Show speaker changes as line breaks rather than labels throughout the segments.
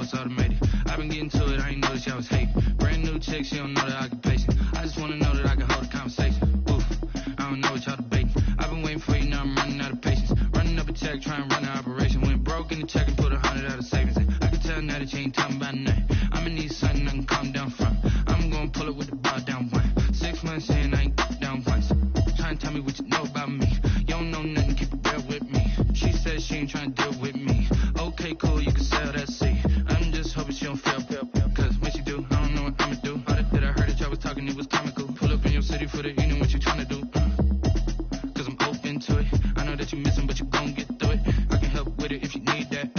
it's automated. I've been getting to it, I ain't noticed y'all was hating. Brand new chick, she don't know the occupation. I just wanna know that I can hold a conversation. Oof, I don't know what y'all debating. I've been waiting for you, now I'm running out of patience. Running up a check, trying to run an operation. Went broke in the check and put 100 out of savings. I can tell now that you ain't talking about nothing. I'ma need something I can calm down from. I'm gonna pull it with the bar down one. 6 months in, I ain't down once. Trying to tell me what you know about me. You don't know nothing, keep it real with me. She said she ain't trying to deal with me. Okay, cool, you can sell that seat. I'm just hoping she don't fail. Cause when she do, I don't know what I'ma do. All that I heard that y'all was talking, it was comical. Pull up in your city for the evening, what you trying to do? Cause I'm open to it. I know that you missing, but you gon' get through it. I can help with it if you need that.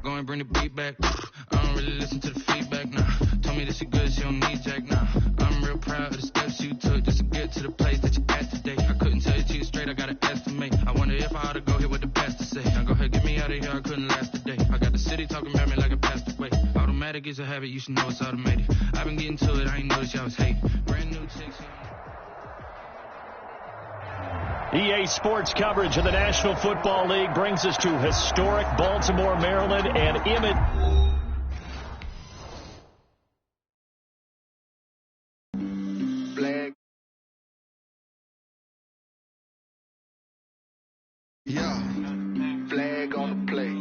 Go and bring the beat back. I don't really listen to the feedback, nah. Told me that she good, she don't need Jack, nah. I'm real proud of the steps you took just to get to the place that you at today. I couldn't tell you to you straight, I gotta estimate. I wonder if I ought to go here with the best to say. Now go ahead, get me out of here, I couldn't last a day. I got the city talking about me like I passed away. Automatic is a habit, you should know it's automated. I've been getting to it, I ain't noticed y'all was hating. Brand new chicks.
EA Sports coverage of the National Football League brings us to historic Baltimore, Maryland, and Emmett.
Flag. Yeah, flag on the play.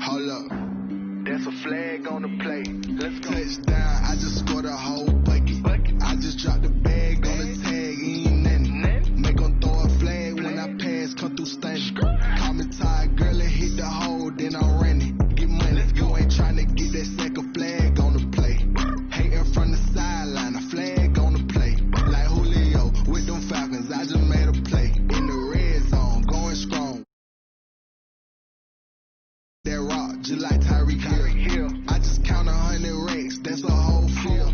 Hold up, that's a flag on the play. Let's go. Touchdown, I just scored a whole bucket. I just dropped the bag on the tag, ain't nothing. Make 'em throw a flag when I pass, come through stunning. Call me tired, girl, and hit the hole, then I'm running. Get money, you ain't trying to get that second flag on the play. Hating from the sideline, a flag on the play. Like Julio with them Falcons, I just made a play. In the red zone, going strong. That rock, just like Tyreek Hill. I just count 100 racks, that's a whole field.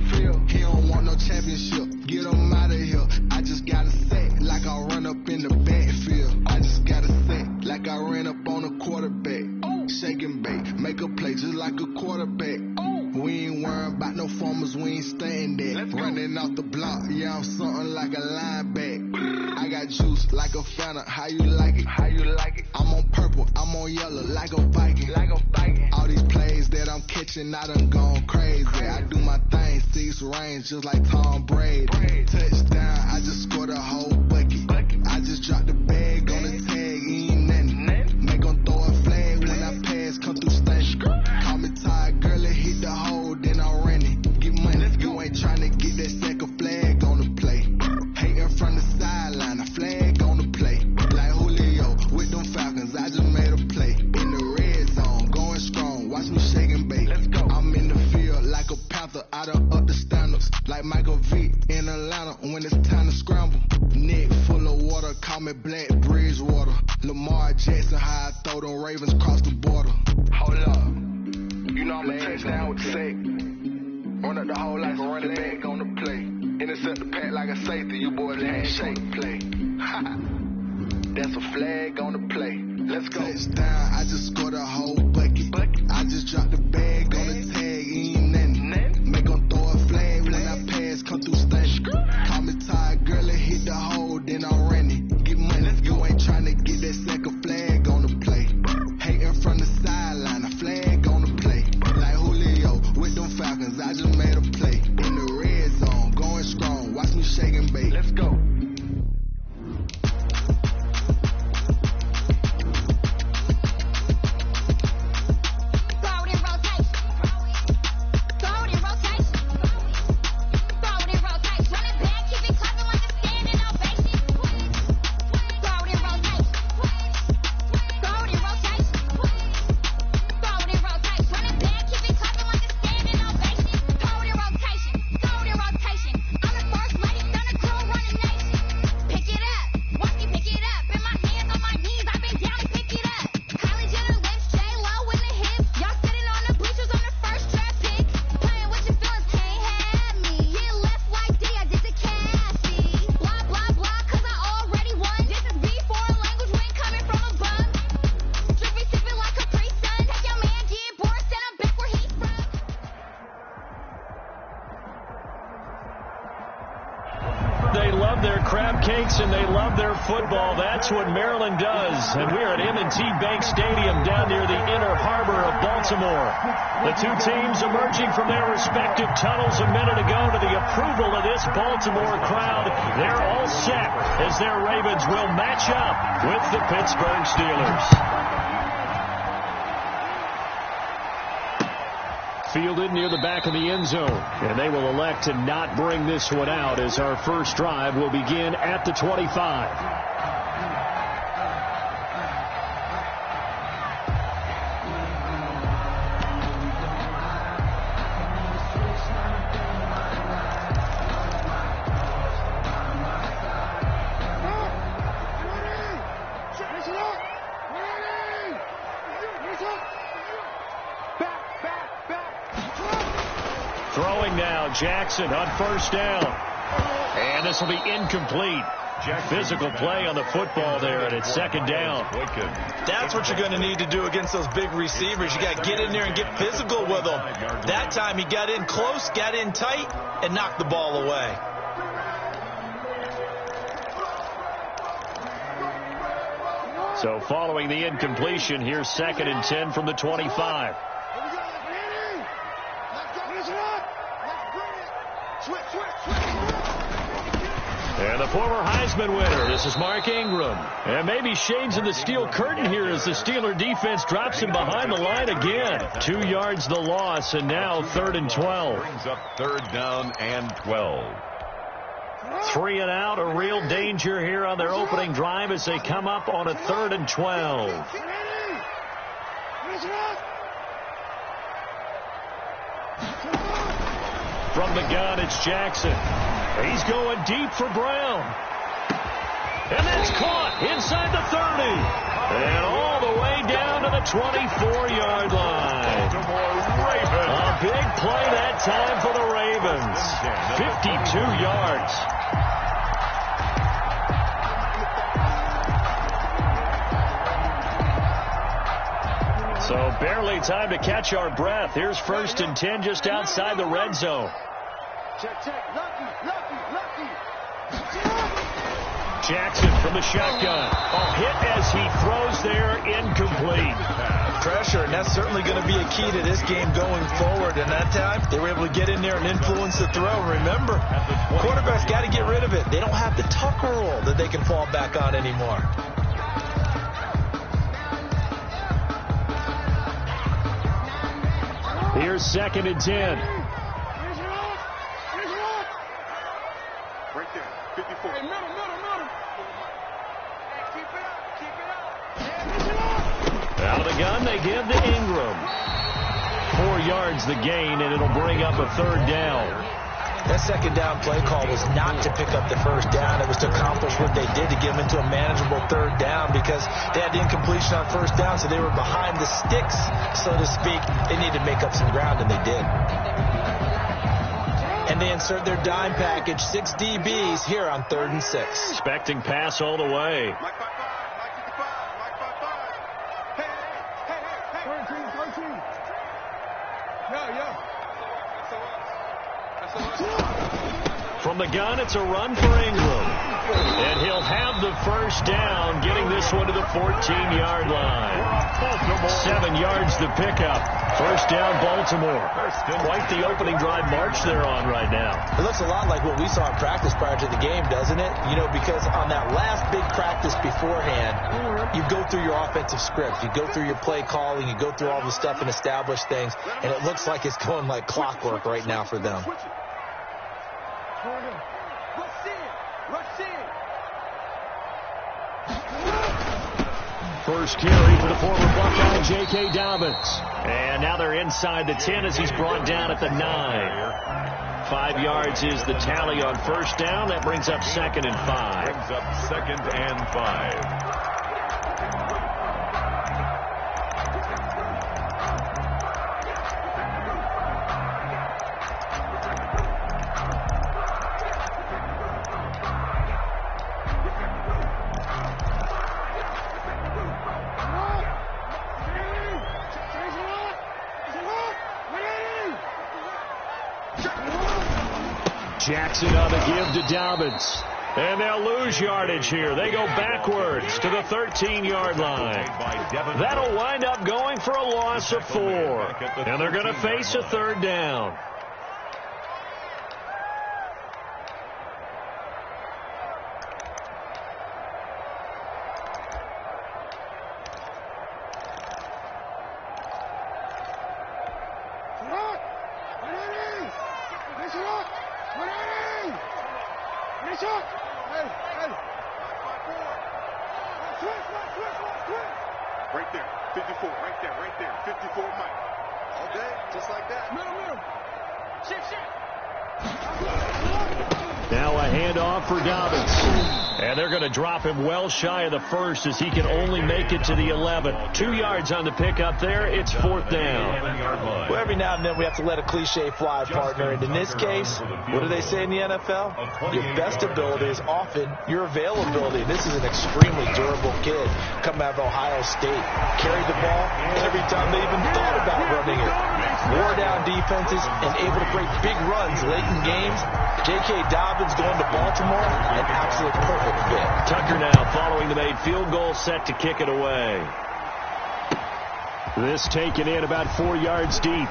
He don't want no championship, get him out of here. I just gotta set like I run up in the backfield. I just gotta set like I ran up on a quarterback. Shake and bake, make a play just like a quarterback. We ain't worrying about no formers, we ain't staying there. Running off the block, yeah, I'm something like a linebacker. I got juice like a Fanta, how you like it? I'm on purple, I'm on yellow like a Viking. All these plays that I'm catching, I done gone crazy. I do my thing, 6 range just like Tom Brady. Touchdown, I just scored a whole bucket. I just dropped the bag on the tag, ain't nothing. Make 'em throw a flag when I pass, come through stunning. Call me tired, girl, and hit the hole, then I'm running. Get money, you ain't trying to get that second flag on the play. Hating from the sideline, a flag on the play. Like Julio with them Falcons, I just made a play. In the red zone, going strong, watch me shake and bake. I'm in the field like a Panther, I done up the standards. Like Michael Vick in Atlanta when it's time to scramble. Neck full of water, call me Black Bridgewater. Lamar Jackson, how I throw them Ravens across the border. Hold up, you know I'm a touchdown with the sack. Run up the hole like a running back on the play. Intercept the pack like a safety, you boys handshake play. That's a flag on the play. Let's go. Touchdown, I just scored a whole bucket. I just dropped the bag on the tag, ain't nothing. Make 'em throw a flag when I pass, come through stunning. Call me tired, girl, and hit the hole, then I'm running. Get money, you ain't trying to get that second flag on the play. Hating from the sideline, a flag on the play. Like Julio with them Falcons, I just made a play. In the red zone, going strong, watch me shake and bake. Let's go.
And they love their football. That's what Maryland does. And we're at M&T Bank Stadium down near the inner harbor of Baltimore. Baltimore. The two teams emerging from their respective tunnels a minute ago to the approval of this Baltimore crowd. They're all set as their Ravens will match up with the Pittsburgh Steelers. Fielded near the back of the end zone. And they will elect to not bring this one out as our first drive will begin at the 25. Throwing now, Jackson on first down. And this will be incomplete. Physical play on the football there, and it's second down.
That's what you're going to need to do against those big receivers. You got to get in there and get physical with them. That time he got in close, got in tight, and knocked the ball away.
So following the incompletion, here's 2nd and 10 from the 25. And the former Heisman winner, this is Mark Ingram. And maybe shades of the steel curtain here as the Steeler defense drops him behind the line again. 2 yards the loss, and now 3rd and 12.
Brings up 3rd down and 12.
3 and out, a real danger here on their opening drive as they come up on a 3rd and 12. From the gun, it's Jackson. He's going deep for Brown. And that's caught inside the 30. And all the way down to the 24-yard line. A big play that time for the Ravens. 52 yards. So barely time to catch our breath. Here's 1st and 10 just outside the red zone. Jackson from the shotgun. A hit as he throws there, incomplete.
Pressure, and that's certainly going to be a key to this game going forward. And that time, they were able to get in there and influence the throw. Remember, quarterbacks got to get rid of it. They don't have the tuck rule that they can fall back on anymore.
Here's 2nd and 10.
Right there, 54. Hey, middle.
Out of the gun, they give to Ingram. 4 yards the gain, and it'll bring up a 3rd down.
That 2nd down play call was not to pick up the 1st down. It was to accomplish what they did to get them into a manageable 3rd down because they had the incompletion on 1st down, so they were behind the sticks, so to speak. They needed to make up some ground, and they did. And they insert their dime package, 6 DBs here on 3rd and 6.
Expecting pass all the way. From the gun, it's a run for Ingram. And he'll have the 1st down, getting this one to the 14-yard line. 7 yards the pickup. 1st down, Baltimore. Quite the opening drive march they're on right now.
It looks a lot like what we saw in practice prior to the game, doesn't it? You know, because on that last big practice beforehand, you go through your offensive script. You go through your play calling. You go through all the stuff and establish things. And it looks like it's going like clockwork right now for them.
First carry for the former Buckeye, J.K. Dobbins. And now they're inside the 10 as he's brought down at the 9. 5 yards is the tally on 1st down. That brings up 2nd and 5.
Brings up 2nd and 5.
Jackson on the give to Dobbins. And they'll lose yardage here. They go backwards to the 13-yard line. That'll wind up going for a loss of 4. And they're going to face a third down.
Right there, 54, right there, 54 Mike. All day, just like that. Middle.
Now a handoff for Dobbins. And they're going to drop him well shy of the first as he can only make it to the 11. 2 yards on the pickup there. It's 4th down.
Well, every now and then we have to let a cliche fly, partner. And in this case, what do they say in the NFL? Your best ability is often your availability. This is an extremely durable kid coming out of Ohio State. Carried the ball every time they even thought about running it. Wore down defenses and able to break big runs late in games. J.K. Dobbins going to Baltimore, an absolute perfect fit.
Tucker now following the made field goal, set to kick it away. This taken in about 4 yards deep.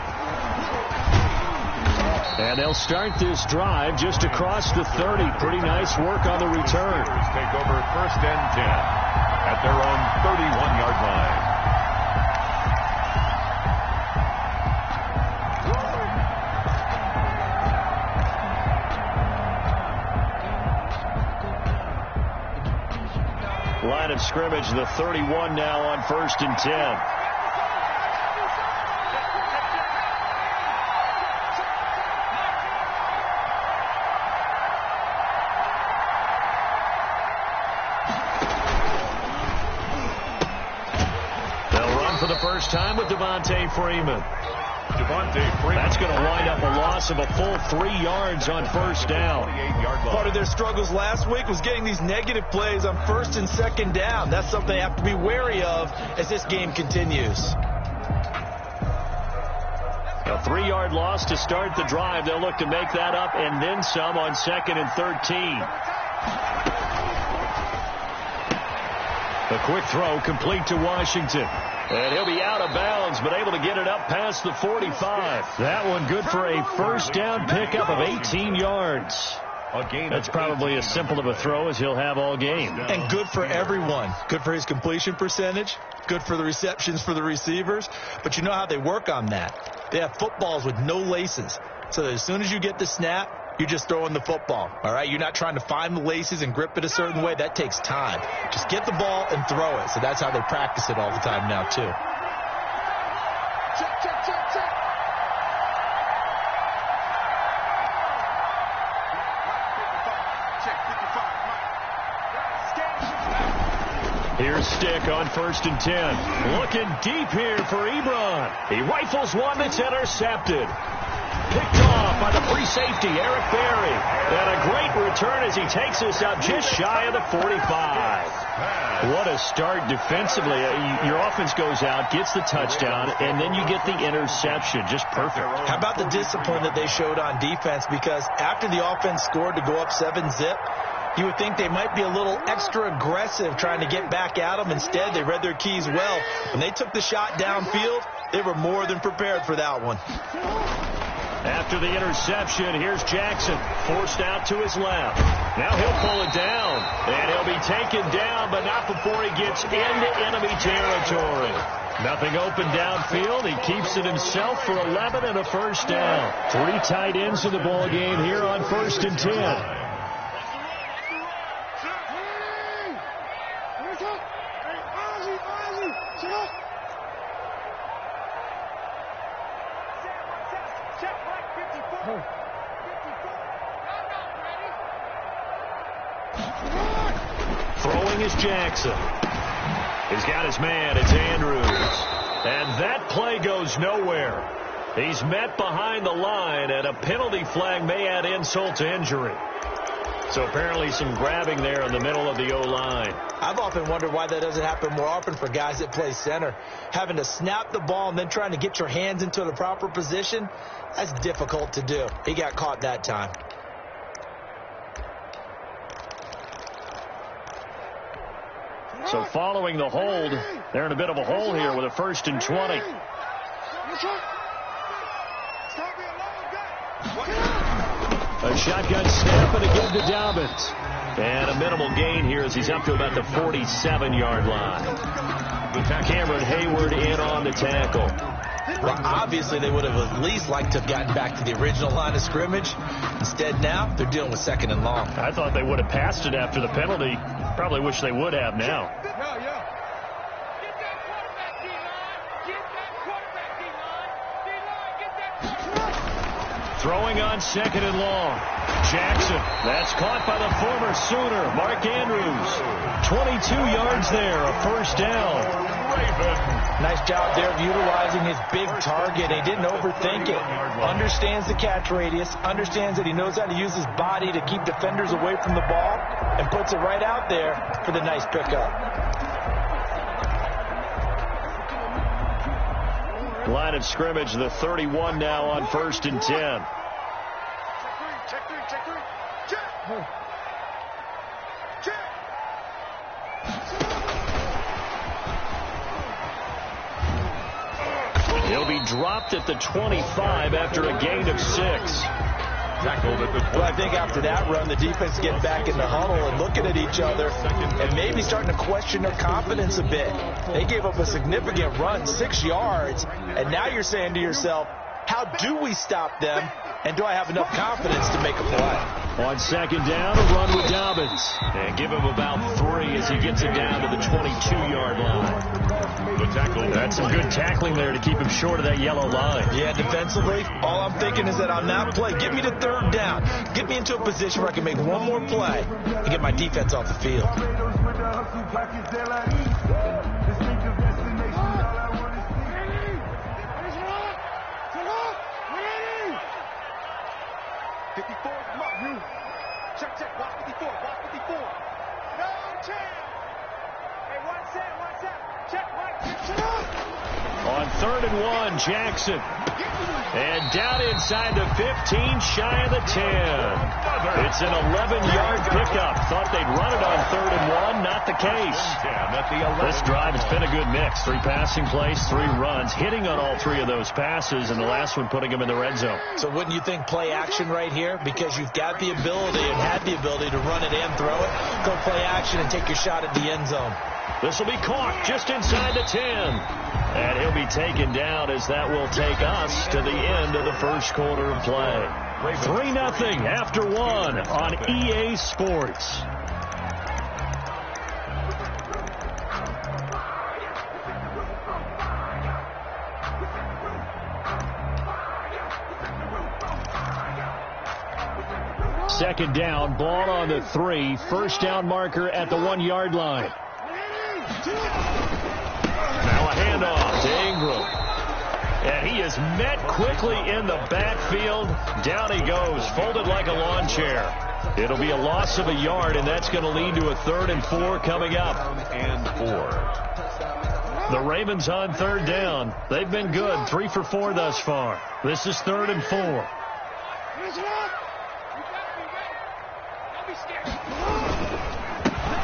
And they'll start this drive just across the 30. Pretty nice work on the return.
Take over 1st and 10 at their own 31-yard line.
Line of scrimmage, the 31 now on 1st and 10. For the first time with Devontae Freeman. That's going to wind up a loss of a full 3 yards on 1st down.
Part of their struggles last week was getting these negative plays on 1st and 2nd down. That's something they have to be wary of as this game continues.
A 3-yard loss to start the drive. They'll look to make that up and then some on 2nd and 13. A quick throw complete to Washington. And he'll be out of bounds, but able to get it up past the 45. That one good for a 1st down pickup of 18 yards. That's probably as simple of a throw as he'll have all game.
And good for everyone. Good for his completion percentage. Good for the receptions for the receivers. But you know how they work on that. They have footballs with no laces. So that as soon as you get the snap, you're just throwing the football, all right? You're not trying to find the laces and grip it a certain way. That takes time. Just get the ball and throw it. So that's how they practice it all the time now, too.
Check.
Here's Stick on 1st and 10. Looking deep here for Ebron. He rifles one that's intercepted. Picked off by the free safety, Eric Berry. And a great return as he takes us up just shy of the 45. What a start defensively. Your offense goes out, gets the touchdown, and then you get the interception. Just perfect.
How about the discipline that they showed on defense? Because after the offense scored to go up 7-zip, you would think they might be a little extra aggressive trying to get back at them. Instead, they read their keys well. When they took the shot downfield, they were more than prepared for that one.
After the interception, here's Jackson, forced out to his left. Now he'll pull it down, and he'll be taken down, but not before he gets into enemy territory. Nothing open downfield. He keeps it himself for 11 and a 1st down. 3 tight ends in the ball game here on 1st and 10. Throwing is Jackson. He's got his man. It's Andrews. And that play goes nowhere. He's met behind the line, and a penalty flag may add insult to injury. So apparently some grabbing there in the middle of the O-line.
I've often wondered why that doesn't happen more often for guys that play center. Having to snap the ball and then trying to get your hands into the proper position, that's difficult to do. He got caught that time.
So following the hold, they're in a bit of a hole here with a 1st and 20. A shotgun snap and a give to Dobbins. And a minimal gain here as he's up to about the 47-yard line. Cameron Hayward in on the tackle.
Well, obviously they would have at least liked to have gotten back to the original line of scrimmage. Instead now, they're dealing with 2nd and long.
I thought they would have passed it after the penalty. Probably wish they would have now. Throwing on 2nd and long. Jackson. That's caught by the former Sooner, Mark Andrews. 22 yards there, a 1st down.
Nice job there of utilizing his big target. He didn't overthink it. Understands the catch radius. Understands that he knows how to use his body to keep defenders away from the ball. And puts it right out there for the nice pickup.
Line of scrimmage, the 31 now on 1st and 10.
Check three. Check.
He'll be dropped at the 25 after a gain of 6.
Well, I think after that run, the defense getting back in the huddle and looking at each other and maybe starting to question their confidence a bit. They gave up a significant run, 6 yards, and now you're saying to yourself, how do we stop them, and do I have enough confidence to make a play?
On 2nd down, a run with Dobbins. And give him about 3 as he gets it down to the 22-yard line. That's some good tackling there to keep him short of that yellow line.
Yeah, defensively, all I'm thinking is that on that play, get me to 3rd down. Get me into a position where I can make one more play and get my defense off the field.
Check. Watch 54. No chance. Hey, one set. Check.
On 3rd and 1, Jackson. And down inside the 15, shy of the 10. It's an 11-yard pickup. Thought they'd run it on 3rd and 1. Not the case. This drive, it's been a good mix. 3 passing plays, 3 runs. Hitting on all 3 of those passes, and the last one putting them in the red zone.
So wouldn't you think play action right here? Because you've got the ability and had the ability to run it and throw it. Go play action and take your shot at the end zone.
This will be caught just inside the 10. And he'll be taken down as that will take us to the end of the 1st quarter of play. 3-0 after 1 on EA Sports. Second down, ball on the 3. 1st down marker at the 1-yard line. Now a handoff to Ingram. And he is met quickly in the backfield. Down he goes, folded like a lawn chair. It'll be a loss of a yard, and that's going to lead to a 3rd and 4 coming up. The Ravens on 3rd down. They've been good, 3 for 4 thus far. This is 3rd and 4.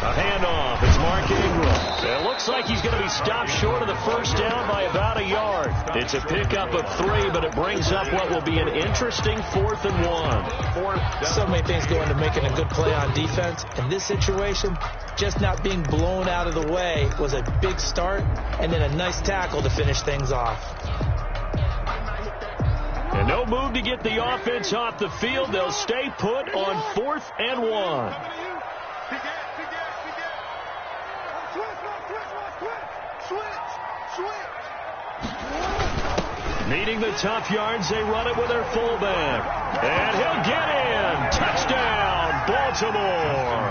A handoff. It's Mark Ingram. It looks like he's going to be stopped short of the 1st down by about a yard. It's a pickup of 3, but it brings up what will be an interesting 4th and 1.
So many things go into making a good play on defense. In this situation, just not being blown out of the way was a big start, and then a nice tackle to finish things off.
And no move to get the offense off the field. They'll stay put on 4th and 1. Needing the tough yards, they run it with their fullback. And he'll get in. Touchdown, Baltimore.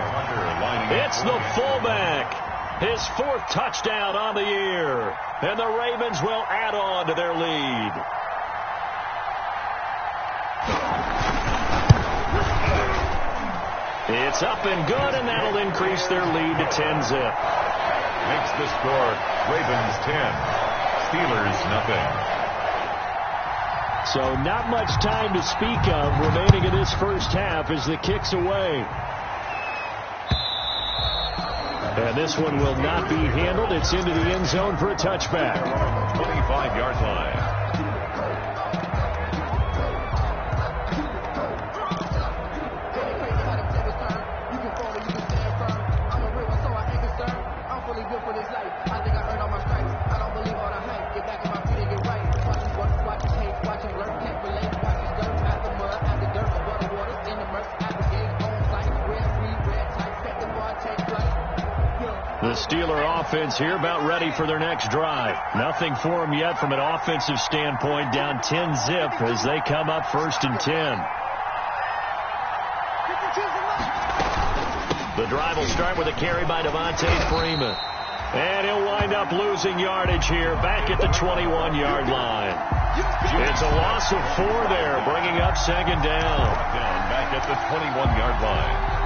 It's the fullback. His 4th touchdown on the year. And the Ravens will add on to their lead. It's up and good, and that'll increase their lead to 10-zip.
Makes the score Ravens 10, Steelers 0.
So not much time to speak of remaining in this 1st half as the kick's away. And this one will not be handled. It's into the end zone for a touchback.
25-yard line.
The Steeler offense here about ready for their next drive. Nothing for them yet from an offensive standpoint, down 10-zip as they come up 1st and 10. The drive will start with a carry by Devontae Freeman. And he'll wind up losing yardage here back at the 21-yard line. It's a loss of 4 there, bringing up 2nd down.
Back at the 21-yard line.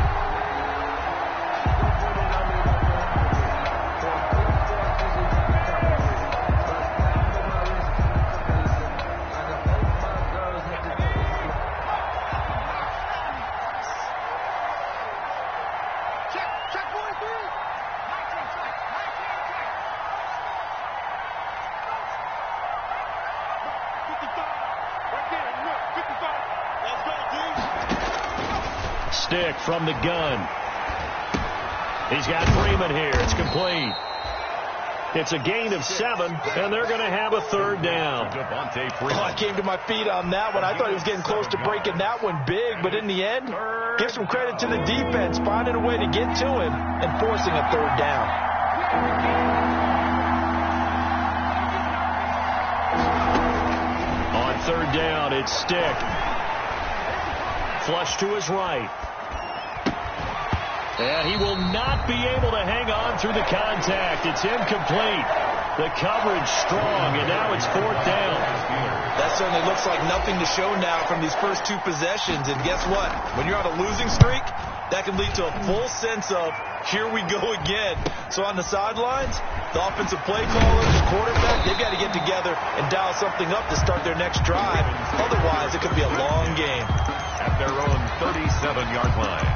Stick from the gun. He's got Freeman here. It's complete. It's a gain of 7, and they're going to have a 3rd down.
I came to my feet on that one. I thought he was getting close to breaking that one big, but in the end, give some credit to the defense, finding a way to get to him and forcing a 3rd down.
On 3rd down, it's Stick. Flush to his right. And he will not be able to hang on through the contact. It's incomplete. The coverage strong, and now it's 4th down.
That certainly looks like nothing to show now from these first 2 possessions. And guess what? When you're on a losing streak, that can lead to a full sense of, here we go again. So on the sidelines, the offensive play callers, quarterback, they've got to get together and dial something up to start their next drive. Otherwise, it could be a long game.
At their own 37-yard line.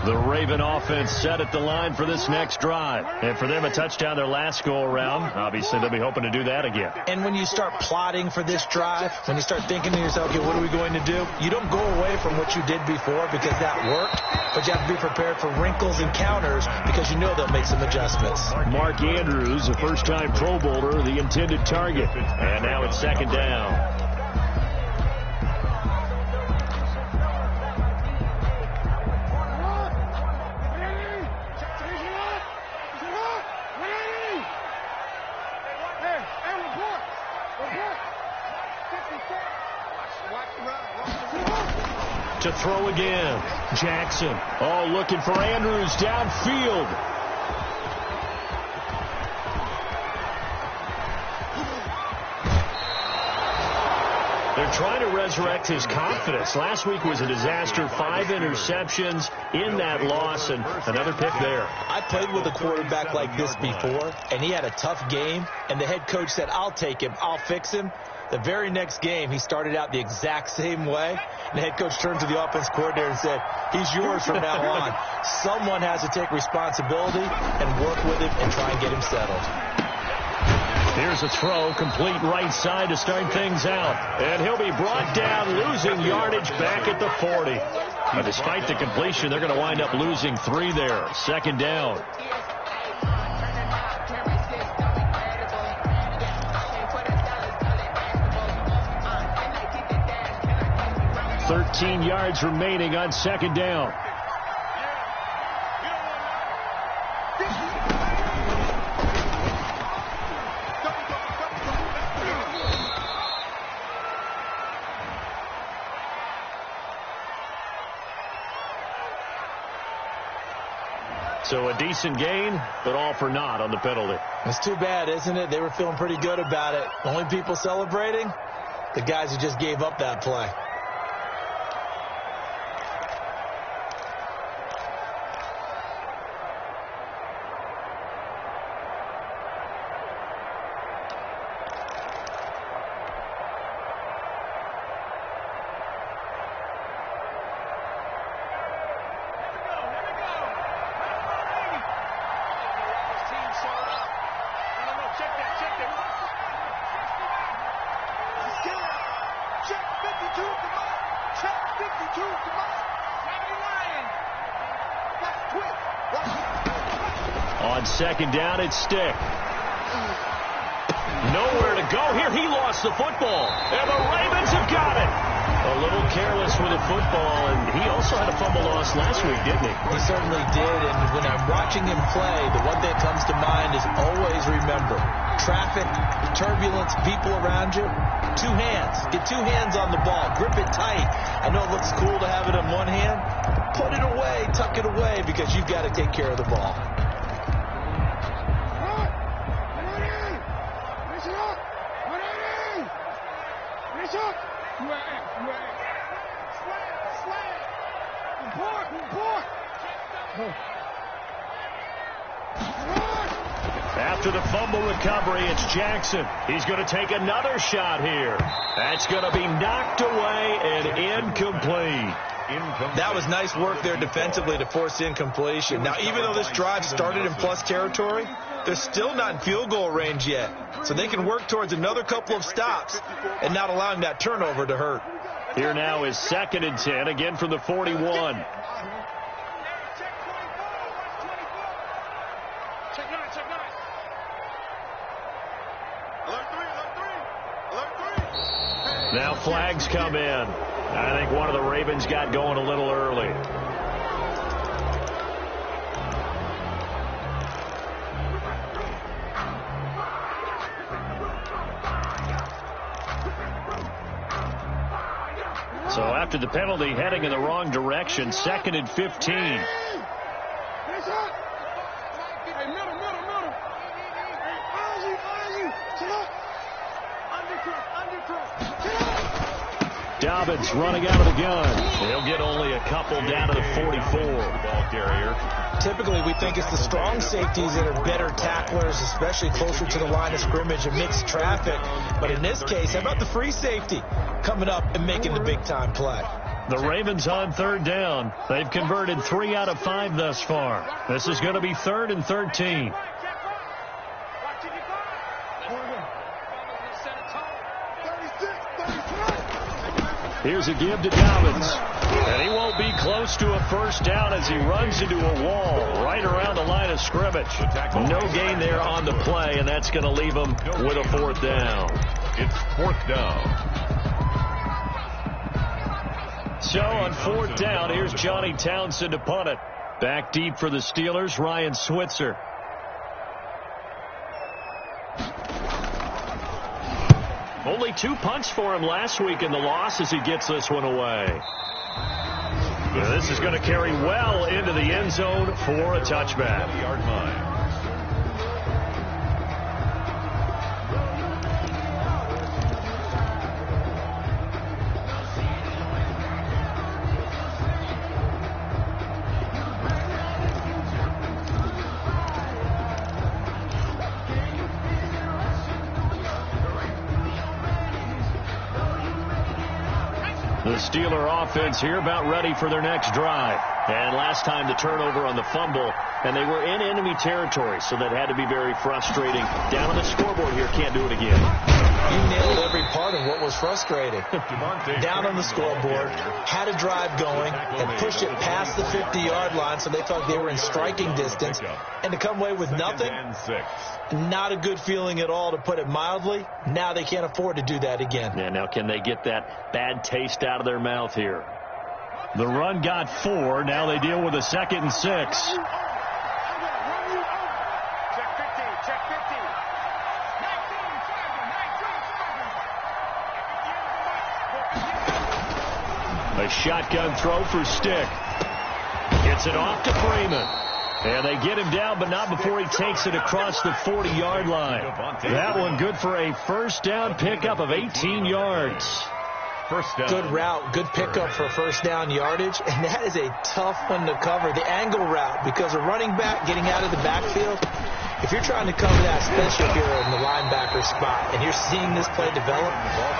The Raven offense set at the line for this next drive. And for them, a touchdown their last go-around. Obviously, they'll be hoping to do that again.
And when you start plotting for this drive, when you start thinking to yourself, okay, what are we going to do? You don't go away from what you did before because that worked, but you have to be prepared for wrinkles and counters because you know they'll make some adjustments.
Mark Andrews, a first-time Pro Bowler, the intended target. And now it's 2nd down. To throw again. Jackson. Oh, looking for Andrews downfield. They're trying to resurrect his confidence. Last week was a disaster. 5 interceptions in that loss, and another pick there.
I played with a quarterback like this before, and he had a tough game, and the head coach said, I'll take him, I'll fix him. The very next game, he started out the exact same way. And the head coach turned to the offense coordinator and said, he's yours from now on. Someone has to take responsibility and work with him and try and get him settled.
Here's a throw, complete right side to start things out. And he'll be brought down, losing yardage back at the 40. But despite the completion, they're going to wind up losing 3 there. 2nd down. 13 yards remaining on 2nd down. So a decent gain, but all for naught on the penalty.
It's too bad, isn't it? They were feeling pretty good about it. Only people celebrating, the guys who just gave up that play.
On second down, it's Stick. Nowhere to go here. He lost the football, and the Ravens have got it. A little careless with the football, and he also had a fumble loss last week, didn't he?
He certainly did, and when I'm watching him play, the one thing that comes to mind is always remember, traffic, turbulence, people around you, two hands. Get two hands on the ball. Grip it tight. I know it looks cool to have it in one hand. Put it away, tuck it away, because you've got to take care of the ball.
After the fumble recovery, it's Jackson. He's going to take another shot here. That's going to be knocked away and incomplete.
That was nice work there defensively to force incompletion. Now, even though this drive started in plus territory, they're still not in field goal range yet. So they can work towards another couple of stops and not allowing that turnover to hurt.
Here now is 2nd and 10, again from the 41. Now flags come in. I think one of the Ravens got going a little early. So after the penalty, heading in the wrong direction, 2nd and 15. Dobbins running out of the gun. He'll get only a couple down to the 44. Ball carrier.
Typically, we think it's the strong safeties that are better tacklers, especially closer to the line of scrimmage amidst traffic. But in this case, how about the free safety coming up and making the big-time play?
The Ravens on 3rd down. They've converted 3 out of 5 thus far. This is going to be 3rd and 13. Here's a give to Dobbins. And he won't be close to a first down as he runs into a wall right around the line of scrimmage. No gain there on the play, and that's going to leave him with a 4th down.
It's 4th down.
So on 4th down, here's Johnny Townsend to punt it. Back deep for the Steelers, Ryan Switzer. Only 2 punts for him last week in the loss as he gets this one away. Now this is going to carry well into the end zone for a touchback.
20-yard line.
The Steeler offense here about ready for their next drive. And last time the turnover on the fumble, and they were in enemy territory, so that had to be very frustrating. Down on the scoreboard here, can't do it again.
You nailed every part of what was frustrating. Down on the scoreboard, had a drive going, and pushed it past the 50-yard line so they thought they were in striking distance. And to come away with nothing, not a good feeling at all, to put it mildly. Now they can't afford to do that again.
Yeah, now can they get that bad taste out of their mouth here? The run got 4. Now they deal with a 2nd and 6. A shotgun throw for Stick. Gets it off to Freeman. And they get him down, but not before he takes it across the 40-yard line. That one good for a first down pickup of 18 yards.
First down.
Good route, good pickup for first down yardage, and that is a tough one to cover. The angle route, because a running back getting out of the backfield, if you're trying to cover that, especially if you're in the linebacker spot, and you're seeing this play develop,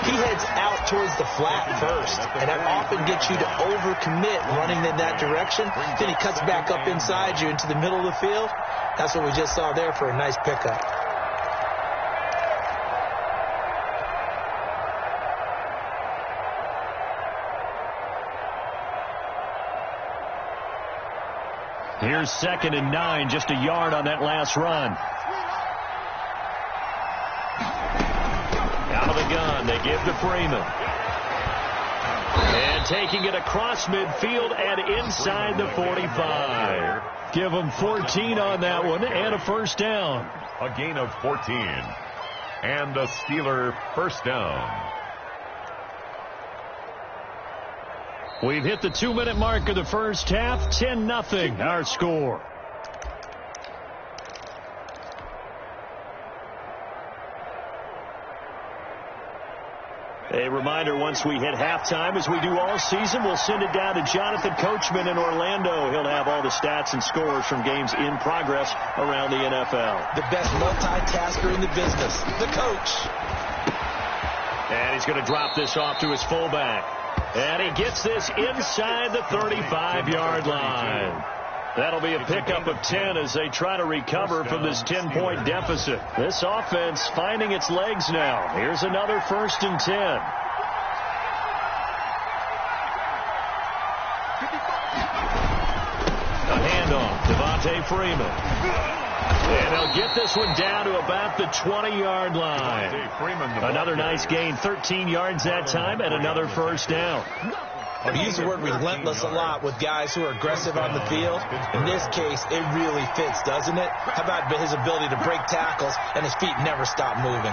he heads out towards the flat first, and that often gets you to overcommit running in that direction. Then he cuts back up inside you into the middle of the field. That's what we just saw there for a nice pickup.
Here's 2nd and 9, just a yard on that last run. Out of the gun, they give to Freeman. And taking it across midfield and inside the 45. Give them 14 on that one and a first down.
A gain of 14. And a Steeler first down.
We've hit the 2-minute mark of the first half. 10-0 our score. A reminder, once we hit halftime, as we do all season, we'll send it down to Jonathan Coachman in Orlando. He'll have all the stats and scores from games in progress around the NFL.
The best multitasker in the business, the coach.
And he's going to drop this off to his fullback. And he gets this inside the 35-yard line. That'll be a pickup of 10 as they try to recover from this 10-point deficit. This offense finding its legs now. Here's another 1st and 10. A handoff, Devontae Freeman. And they'll get this one down to about the 20-yard line. Another nice gain, 13 yards that time, and another first down.
We use the word relentless a lot with guys who are aggressive on the field. In this case, it really fits, doesn't it? How about his ability to break tackles and his feet never stop moving?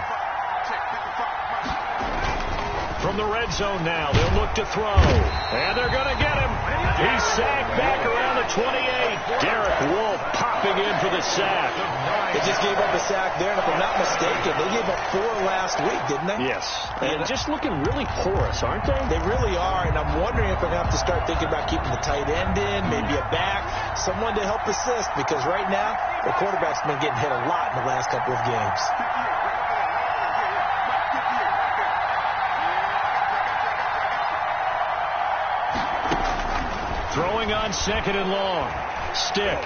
From the red zone now, they'll look to throw. And they're going to get him. He's sacked back around the 28. Derek Wolfe popping in for the sack.
They just gave up a sack there, and if I'm not mistaken, they gave up 4 last week, didn't they?
Yes. And just looking really porous, aren't they?
They really are, and I'm wondering if we're going to have to start thinking about keeping the tight end in, maybe a back, someone to help assist, because right now, the quarterback's been getting hit a lot in the last couple of games.
Throwing on 2nd and long. Stick.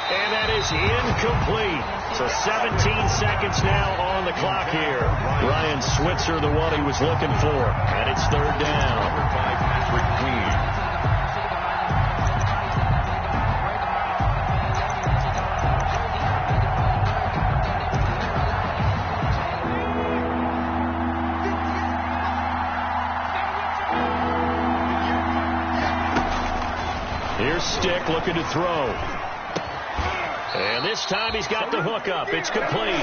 And that is incomplete. So 17 seconds now on the clock here. Ryan Switzer, the one he was looking for. And it's 3rd down.
Number 5, Patrick Queen.
Here's Stick looking to throw. And this time he's got the hook up. It's complete.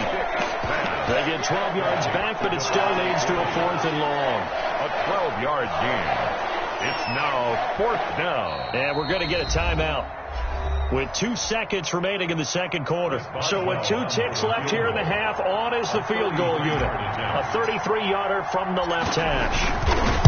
They get 12 yards back, but it still leads to a 4th and long.
A 12-yard gain. It's now 4th down.
And we're going to get a timeout with 2 seconds remaining in the second quarter. So with 2 ticks left here in the half, on is the field goal unit. A 33-yarder from the left hash.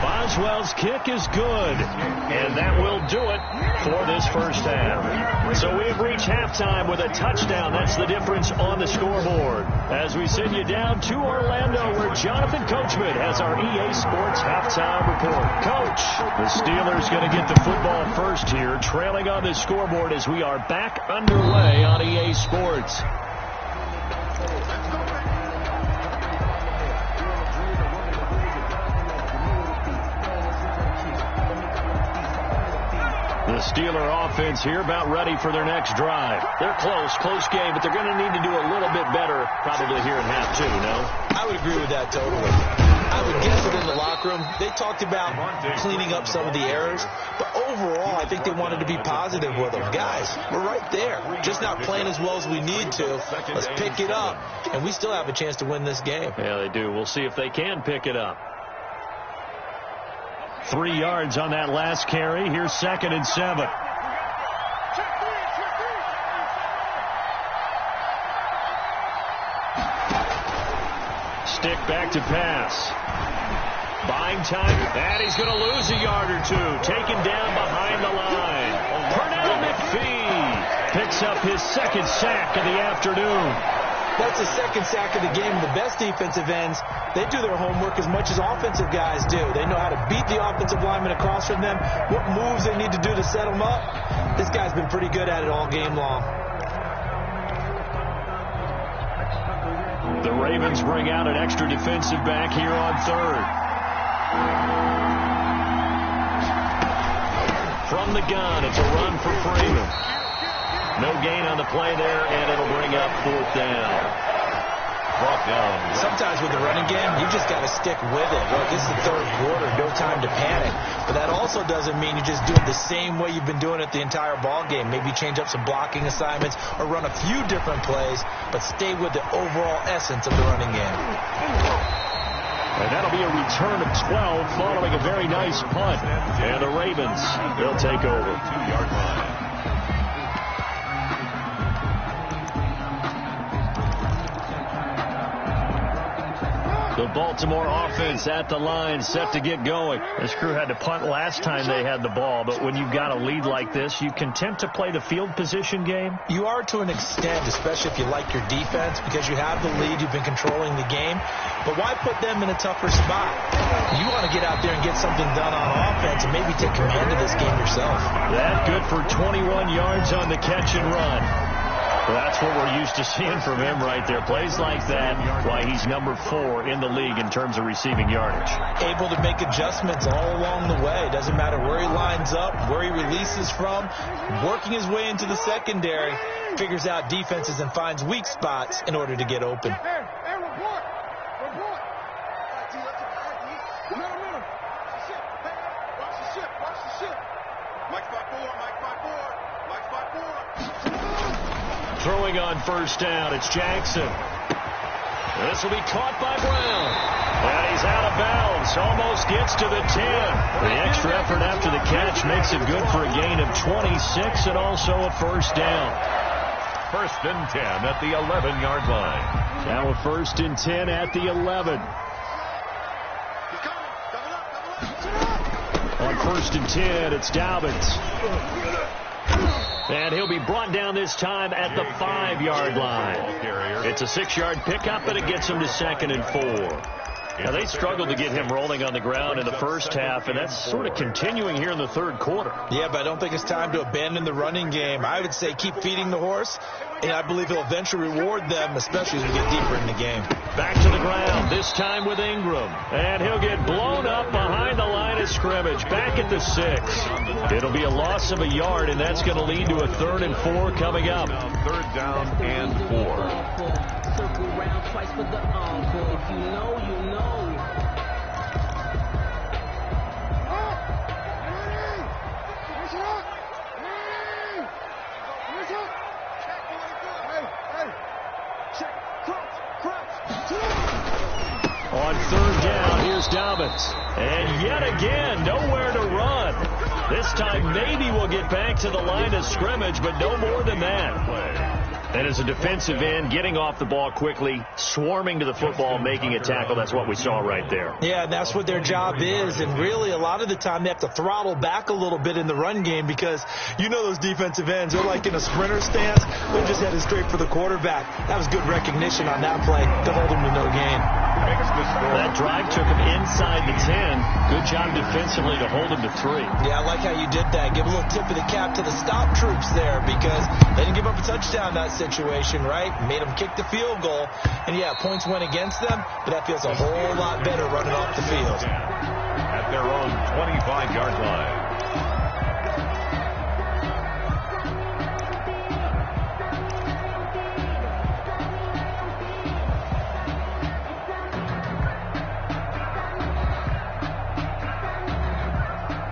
Boswell's kick is good, and that will do it for this first half. So we've reached halftime with a touchdown. That's the difference on the scoreboard. As we send you down to Orlando, where Jonathan Coachman has our EA Sports halftime report. Coach, the Steelers going to get the football first here, trailing on the scoreboard as we are back underway on EA Sports. The Steeler offense here about ready for their next drive. They're close game, but they're going to need to do a little bit better probably here in half 2, no?
I would agree with that totally. I would guess that in the locker room, they talked about cleaning up some of the errors, but overall, I think they wanted to be positive with them. Guys, we're right there. Just not playing as well as we need to. Let's pick it up, and we still have a chance to win this game.
Yeah, they do. We'll see if they can pick it up. 3 yards on that last carry. Here's 2nd and 7. Stick back to pass. Buying time, and he's going to lose a yard or 2. Taken down behind the line. Pernell McPhee picks up his 2nd sack of the afternoon.
That's the 2nd sack of the game. The best defensive ends, they do their homework as much as offensive guys do. They know how to beat the offensive lineman across from them, what moves they need to do to set them up. This guy's been pretty good at it all game long.
The Ravens bring out an extra defensive back here on 3rd. From from the gun. It's a run for Freeman. No gain on the play there, and it'll bring up 4th down.
Brought down.
Sometimes with the running game, you just got to stick with it. Look, this is the 3rd quarter, no time to panic. But that also doesn't mean you just do it the same way you've been doing it the entire ball game. Maybe change up some blocking assignments or run a few different plays, but stay with the overall essence of the running game.
And that'll be a return of 12 following a very nice punt. And the Ravens, they'll take over.
2-yard line.
The Baltimore offense at the line, set to get going.
This crew had to punt last time they had the ball, but when you've got a lead like this, you content to play the field position game?
You are to an extent, especially if you like your defense, because you have the lead, you've been controlling the game. But why put them in a tougher spot? You want to get out there and get something done on offense and maybe take command of this game yourself.
That good for 21 yards on the catch and run. Well, that's what we're used to seeing from him right there. Plays like that, why he's number 4 in the league in terms of receiving yardage.
Able to make adjustments all along the way. Doesn't matter where he lines up, where he releases from. Working his way into the secondary, figures out defenses and finds weak spots in order to get open.
Hey, report. No. Watch the ship. Mike 5-4.
Throwing on 1st down, it's Jackson. This will be caught by Brown. And he's out of bounds, almost gets to the 10. The extra effort after the catch makes it good for a gain of 26 and also a 1st down.
1st and 10 at the 11-yard line.
Now a 1st and 10 at the 11. On 1st and 10, it's Dobbins. And he'll be brought down this time at the 5-yard line. It's a 6-yard pickup, and it gets him to 2nd and 4.
Now, they struggled to get him rolling on the ground in the first half, and that's sort of continuing here in the 3rd quarter.
Yeah, but I don't think it's time to abandon the running game. I would say keep feeding the horse, and I believe he'll eventually reward them, especially as we get deeper in the game.
Back to the ground, this time with Ingram. And he'll get blown up behind the line of scrimmage, back at the 6. It'll be a loss of a yard, and that's going to lead to a 3rd and 4 coming up.
3rd down and 4.
Circle round twice for the encore. If you know, you know.
On 3rd down, here's Dobbins. And yet again, nowhere to run. This time maybe we'll get back to the line of scrimmage, but no more than that. And as a defensive end, getting off the ball quickly, swarming to the football, making a tackle, that's what we saw right there.
Yeah, and that's what their job is. And really, a lot of the time, they have to throttle back a little bit in the run game because you know those defensive ends, they're like in a sprinter stance. They're just headed straight for the quarterback. That was good recognition on that play to hold him to no gain.
That drive took him inside the 10. Good job defensively to hold him to 3.
Yeah, I like how you did that. Give a little tip of the cap to the stop troops there because they didn't give up a touchdown that situation, right? Made them kick the field goal. And, yeah, points went against them, but that feels a whole lot better running off the field.
At their own 25-yard line.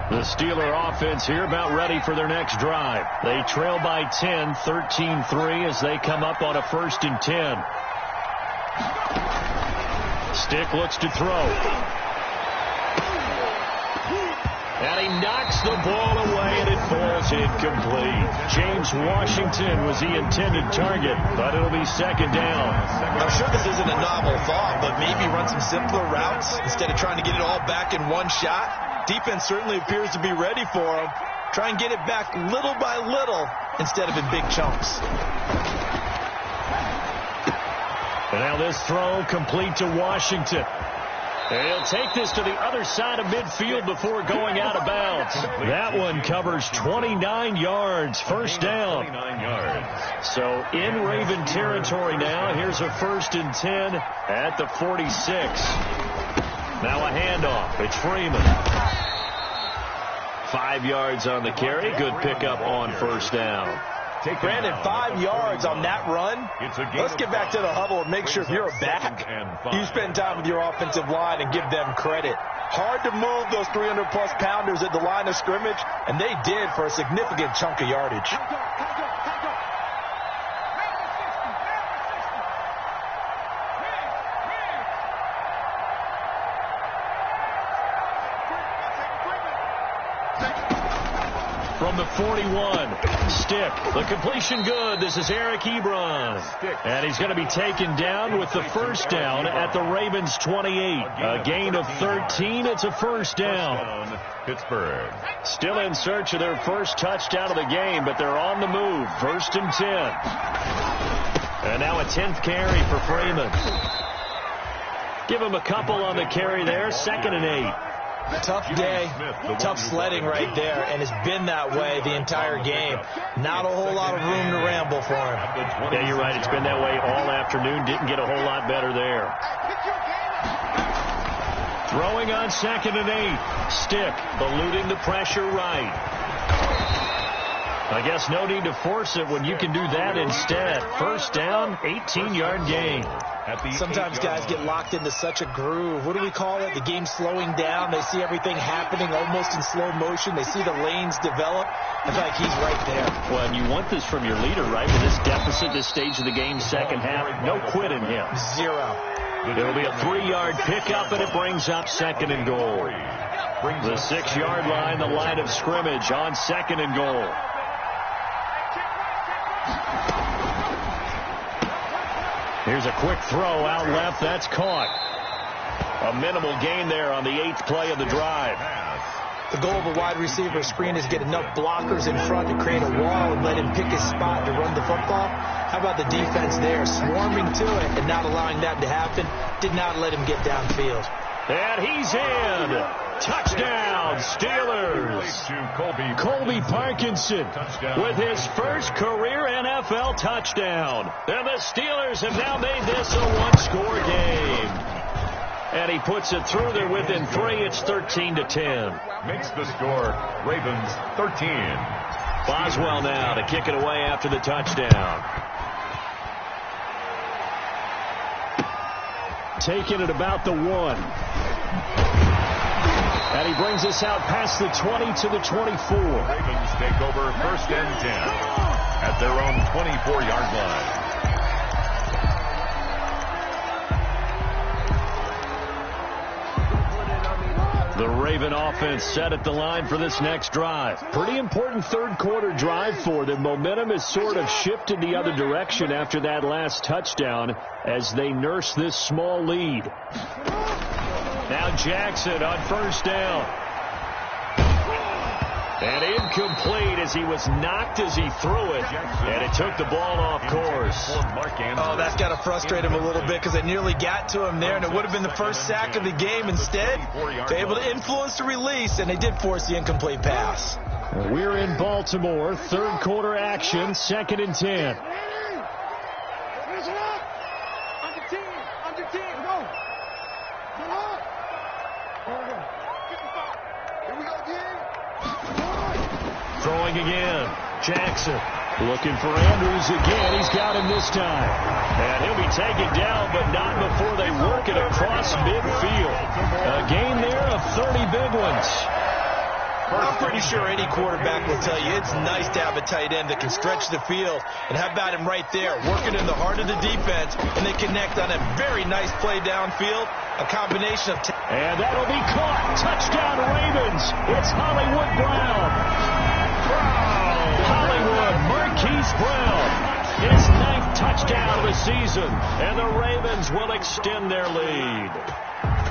The Steeler offense here about ready for their next drive. They trail by 10, 13-3 as they come up on a 1st and 10. Stick looks to throw. And he knocks the ball away, and it falls incomplete. James Washington was the intended target, but it'll be 2nd down.
I'm sure this isn't a novel thought, but maybe run some simpler routes instead of trying to get it all back in one shot. Defense certainly appears to be ready for him. Try and get it back little by little instead of in big chunks.
And now this throw complete to Washington. And he'll take this to the other side of midfield before going out of bounds. That one covers 29 yards. 1st down.
29 yards.
So in Raven territory now. Here's a 1st and 10 at the 46. Now a handoff. It's Freeman.
5 yards on the carry. Good pickup on first down.
Brandon, 5 yards on that run. Let's get back to the huddle and make sure if you're a back, you spend time with your offensive line and give them credit. Hard to move those 300-plus pounders at the line of scrimmage, and they did for a significant chunk of yardage.
From the 41, Stick. The completion good. This is Eric Ebron. And he's going to be taken down with the first down at the Ravens 28. A gain of 13. It's a first down.
Pittsburgh.
Still in search of their first touchdown of the game, but they're on the move. 1st and 10. And now a 10th carry for Freeman. Give him a couple on the carry there. 2nd and 8.
Tough day, tough sledding right there, and it's been that way the entire game. Not a whole lot of room to ramble for him.
Yeah, you're right. It's been that way all afternoon. Didn't get a whole lot better there. Throwing on 2nd and 8. Stick eluding the pressure right. I guess no need to force it when you can do that instead. First down, 18-yard gain.
Sometimes guys get locked into such a groove. What do we call it? The game's slowing down. They see everything happening almost in slow motion. They see the lanes develop. I feel like he's right there.
Well, and you want this from your leader, right? With this deficit, this stage of the game, second half, no quit in him.
0.
It'll be a 3-yard pickup, and it brings up 2nd and goal. The 6-yard line, the line of scrimmage on 2nd and goal. Here's a quick throw out left. That's caught. A minimal gain there on the 8th play of the drive.
The goal of a wide receiver screen is get enough blockers in front to create a wall and let him pick his spot to run the football. How about the defense there, swarming to it and not allowing that to happen? Did not let him get downfield.
And he's in. Touchdown, Steelers. Colby Parkinson with his first career NFL touchdown. And the Steelers have now made this a one-score game. And he puts it through. They're within 3. It's 13-10.
Makes the score Ravens 13.
Boswell now to kick it away after the touchdown. Taking it about the 1. And he brings us out past the 20 to the 24.
Ravens take over 1st and 10 at their own 24-yard line.
The Raven offense set at the line for this next drive. Pretty important third-quarter drive for them. Momentum has sort of shifted the other direction after that last touchdown as they nurse this small lead. Now Jackson on 1st down. And incomplete as he was knocked as he threw it. And it took the ball off course.
Oh, that's got to frustrate him a little bit because they nearly got to him there, and it would have been the first sack of the game. Instead, they're able to influence the release, and they did force the incomplete pass.
We're in Baltimore. Third-quarter action, 2nd and 10. Throwing again. Jackson looking for Andrews again. He's got him this time. And he'll be taken down, but not before they work it across midfield. A gain there of 30 big ones.
I'm pretty sure any quarterback will tell you it's nice to have a tight end that can stretch the field. And how about him right there, working in the heart of the defense, and they connect on a very nice play downfield. A combination of...
And that'll be caught. Touchdown, Ravens. It's Hollywood Brown. Hollywood, Marquise Brown. His 9th touchdown of the season. And the Ravens will extend their lead.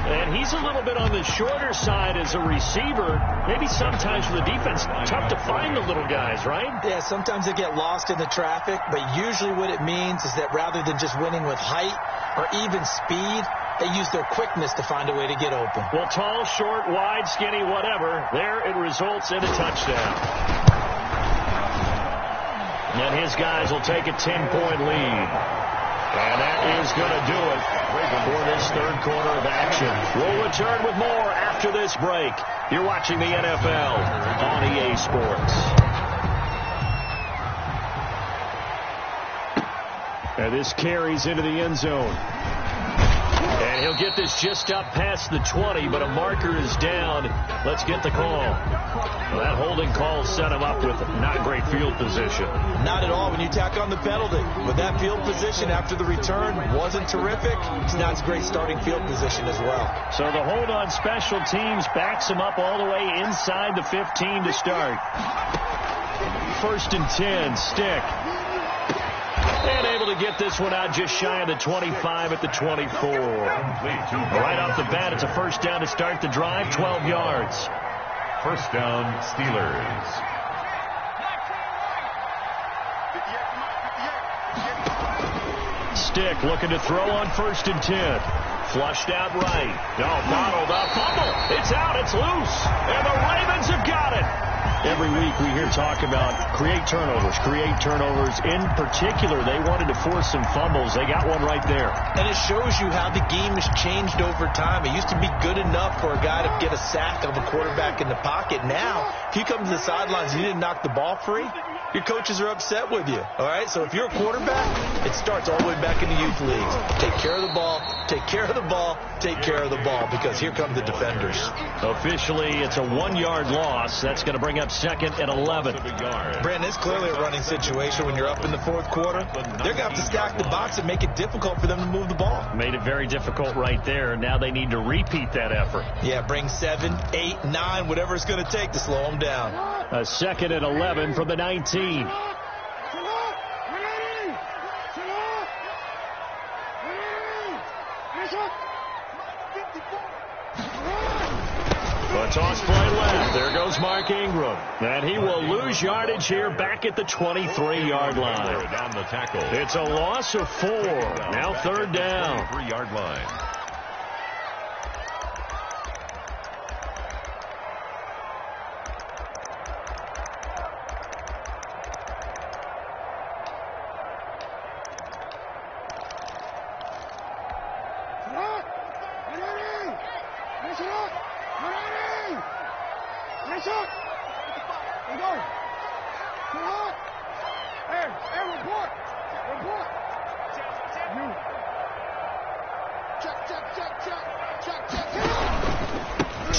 And he's a little bit on the shorter side as a receiver. Maybe sometimes for the defense, tough to find the little guys, right?
Yeah, sometimes they get lost in the traffic, but usually what it means is that rather than just winning with height or even speed, they use their quickness to find a way to get open.
Well, tall, short, wide, skinny, whatever, there it results in a touchdown. And his guys will take a 10-point lead.
And that is going to do it for this third quarter of action. We'll return with more after this break. You're watching the NFL on EA Sports. And this carries into the end zone. And he'll get this just up past the 20, but a marker is down. Let's get the call. Well, that holding call set him up with not great field position.
Not at all when you tack on the penalty. With that field position after the return wasn't terrific. It's not a great starting field position as well.
So the hold on special teams backs him up all the way inside the 15 to start. 1st and 10, Stick. And able to get this one out just shy of the 25 at the 24. Right off the bat, it's a first down to start the drive, 12 yards.
First down, Steelers.
Stick looking to throw on 1st and 10. Flushed out right. Bottled up. Fumble. It's out. It's loose. And the Ravens have got it. Every week we hear talk about create turnovers. In particular, they wanted to force some fumbles. They got one right there.
And it shows you how the game has changed over time. It used to be good enough for a guy to get a sack of a quarterback in the pocket. Now, if you come to the sidelines and you didn't knock the ball free, your coaches are upset with you. All right? So if you're a quarterback, it starts all the way back in the youth leagues. Take care of the ball, take care of the ball, take care of the ball, because here come the defenders.
Officially, it's a 1-yard loss. That's going to bring up 2nd and 11.
Brandon, it's clearly a running situation when you're up in the 4th quarter. They're going to have to stack the box and make it difficult for them to move the ball.
Made it very difficult right there. Now they need to repeat that effort.
Yeah, bring 7, 8, 9, whatever it's going to take to slow them down.
A 2nd and 11 from the 19. A toss play left. There goes Mark Ingram. And he will lose yardage here back at the 23-yard line.
Down the tackle.
It's a loss of 4. Now 3rd down.
3-yard line.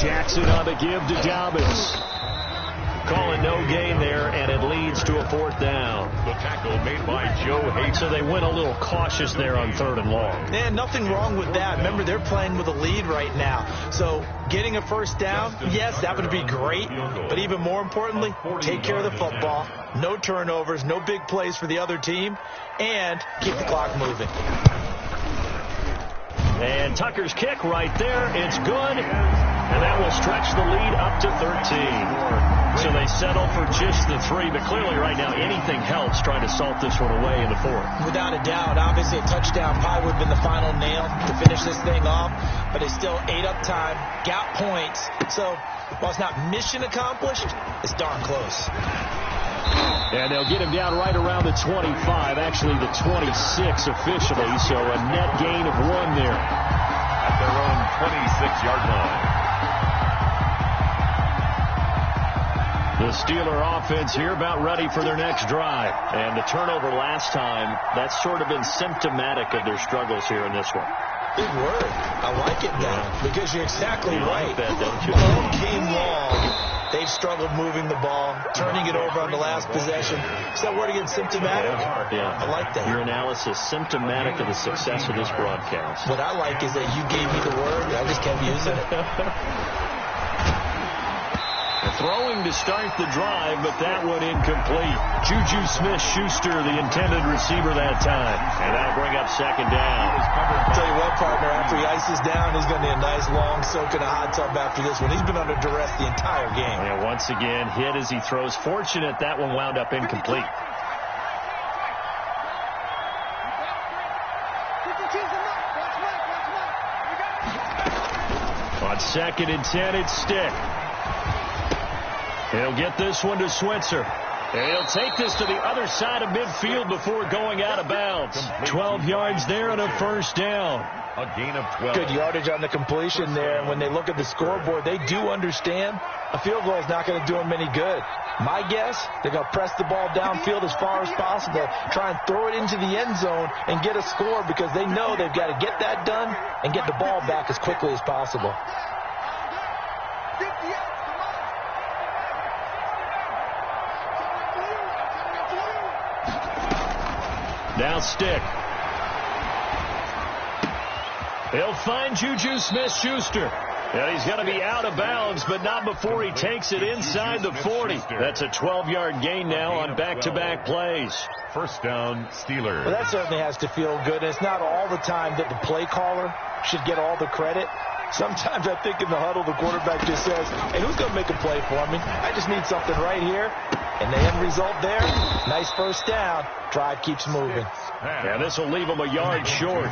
Jackson on the give to Dobbins. Calling no gain there, and it leads to a 4th down.
The tackle made by Joe Hayden.
So they went a little cautious there on 3rd and long.
Man, nothing wrong with that. Remember, they're playing with a lead right now. So getting a first down, yes, that would be great. But even more importantly, take care of the football. No turnovers, no big plays for the other team, and keep the clock moving.
And Tucker's kick right there. It's good. And that will stretch the lead up to 13. So they settle for just the 3. But clearly right now anything helps trying to salt this one away in the 4th.
Without a doubt. Obviously a touchdown probably would have been the final nail to finish this thing off. But they still ate up time, got points. So while it's not mission accomplished, it's darn close.
And they'll get him down right around the 25, actually the 26 officially, so a net gain of 1 there.
At their own 26-yard line.
The Steeler offense here about ready for their next drive. And the turnover last time, that's sort of been symptomatic of their struggles here in this one.
Big word. I like it now, because you're exactly right.
Like that, don't you?
All game long, they've struggled moving the ball, turning it over on the last possession. Is that word again, symptomatic?
Yeah.
I like that.
Your analysis, symptomatic of the success of this broadcast.
What I like is that you gave me the word, I just kept using it.
Throwing to start the drive, but that one incomplete. Juju Smith-Schuster, the intended receiver that time. And that'll bring up 2nd down.
I'll tell you what, partner, after he ices down, he's going to need a nice long soak in a hot tub after this one. He's been under duress the entire game.
And once again, hit as he throws. Fortunate that one wound up incomplete. On 2nd and 10, it's Stick. He'll get this one to Switzer.
And he'll take this to the other side of midfield before going out of bounds. 12 yards there and a first down.
A gain of 12.
Good yardage on the completion there. And when they look at the scoreboard, they do understand a field goal is not going to do them any good. My guess, they're going to press the ball downfield as far as possible, try and throw it into the end zone and get a score because they know they've got to get that done and get the ball back as quickly as possible.
Now stick. He'll find Juju Smith-Schuster. And he's going to be out of bounds, but not before he takes it inside the 40. That's a 12-yard gain now on back-to-back plays.
First down, Steelers.
Well, that certainly has to feel good. It's not all the time that the play caller should get all the credit. Sometimes I think in the huddle, the quarterback just says, hey, who's going to make a play for me? I just need something right here. And the end result there, nice first down. Drive keeps moving.
Yeah, this will leave him a yard short.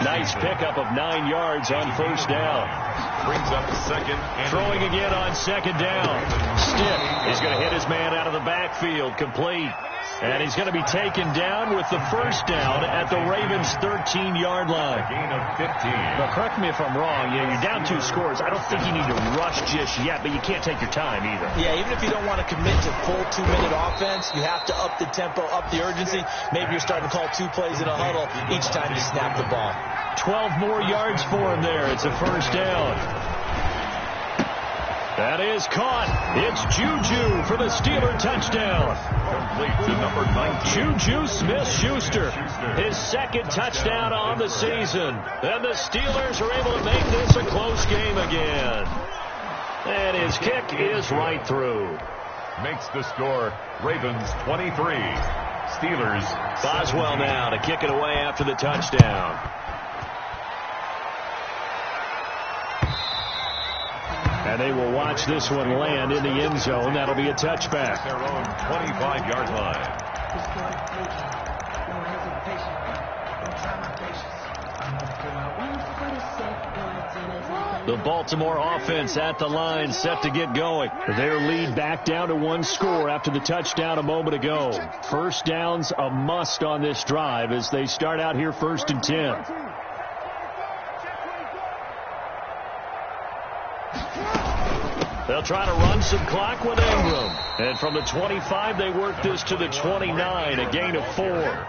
Nice pickup of 9 yards on first down.
Brings up second.
Throwing again on second down. Stick is going to hit his man out of the backfield. Complete. And he's going to be taken down with the first down at the Ravens' 13-yard line.
Gain of 15.
Now, correct me if I'm wrong. You're down 2 scores. I don't think you need to rush just yet, but you can't take your time either.
Yeah, even if you don't want to commit to full 2-minute offense, you have to up the tempo, up the urgency. Maybe you're starting to call 2 plays in a huddle each time you snap the ball.
12 more yards for him there. It's a first down. That is caught. It's Juju for the Steeler touchdown.
Complete to number 19.
Juju Smith-Schuster, his second touchdown on the season. And the Steelers are able to make this a close game again. And his kick is right through.
Makes the score Ravens 23. Steelers.
Boswell now to kick it away after the touchdown. And they will watch this one land in the end zone. That'll be a touchback.
Their own 25-yard line.
The Baltimore offense at the line, set to get going. Their lead back down to 1 score after the touchdown a moment ago. First down's a must on this drive as they start out here 1st and 10. They'll try to run some clock with Ingram. And from the 25, they work this to the 29, a gain of 4.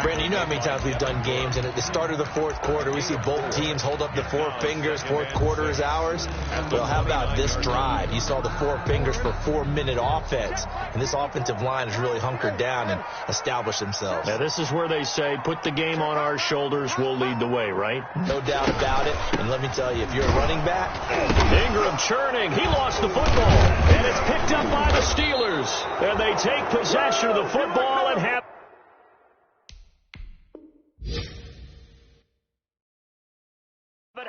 Brandon, you know how many times we've done games, and at the start of the 4th quarter, we see both teams hold up the 4 fingers. 4th quarter is ours. Well, how about this drive? You saw the 4 fingers for 4-minute offense, and this offensive line has really hunkered down and established themselves.
Now, this is where they say, put the game on our shoulders, we'll lead the way, right?
No doubt about it, and let me tell you, if you're a running back...
Ingram churning. He lost the football, and it's picked up by the Steelers. And they take possession of the football and have...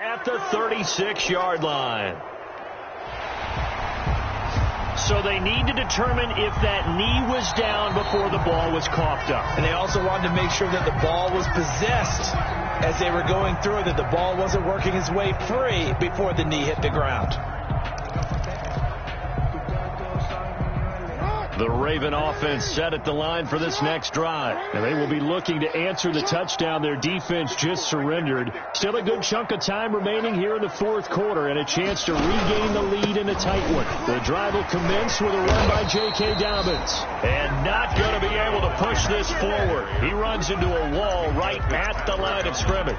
at the 36-yard line. So they need to determine if that knee was down before the ball was coughed up.
And they also wanted to make sure that the ball was possessed as they were going through, that the ball wasn't working its way free before the knee hit the ground.
The Raven offense set at the line for this next drive. And they will be looking to answer the touchdown their defense just surrendered. Still a good chunk of time remaining here in the 4th quarter and a chance to regain the lead in a tight one. The drive will commence with a run by J.K. Dobbins. And not going to be able to push this forward. He runs into a wall right at the line of scrimmage.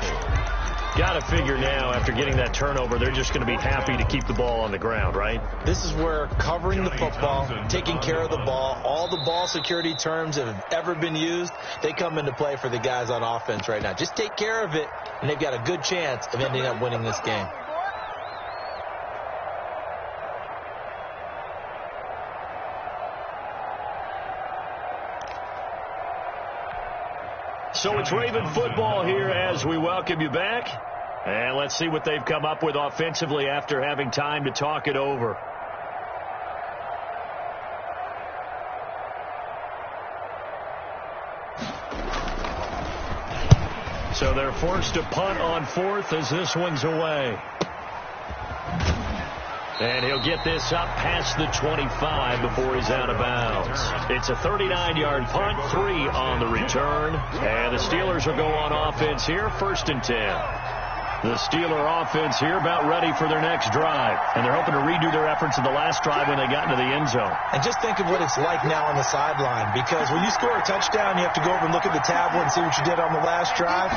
Got to figure now, after getting that turnover, they're just going to be happy to keep the ball on the ground, right?
This is where covering the football, taking care of the ball, all the ball security terms that have ever been used, they come into play for the guys on offense right now. Just take care of it, and they've got a good chance of ending up winning this game.
So it's Raven football here as we welcome you back. And let's see what they've come up with offensively after having time to talk it over. So they're forced to punt on 4th as this one's away.
And he'll get this up past the 25 before he's out of bounds. It's a 39-yard punt, 3 on the return. And the Steelers will go on offense here, 1st and 10. The Steeler offense here about ready for their next drive. And they're hoping to redo their efforts in the last drive when they got into the end zone.
And just think of what it's like now on the sideline. Because when you score a touchdown, you have to go over and look at the tablet and see what you did on the last drive.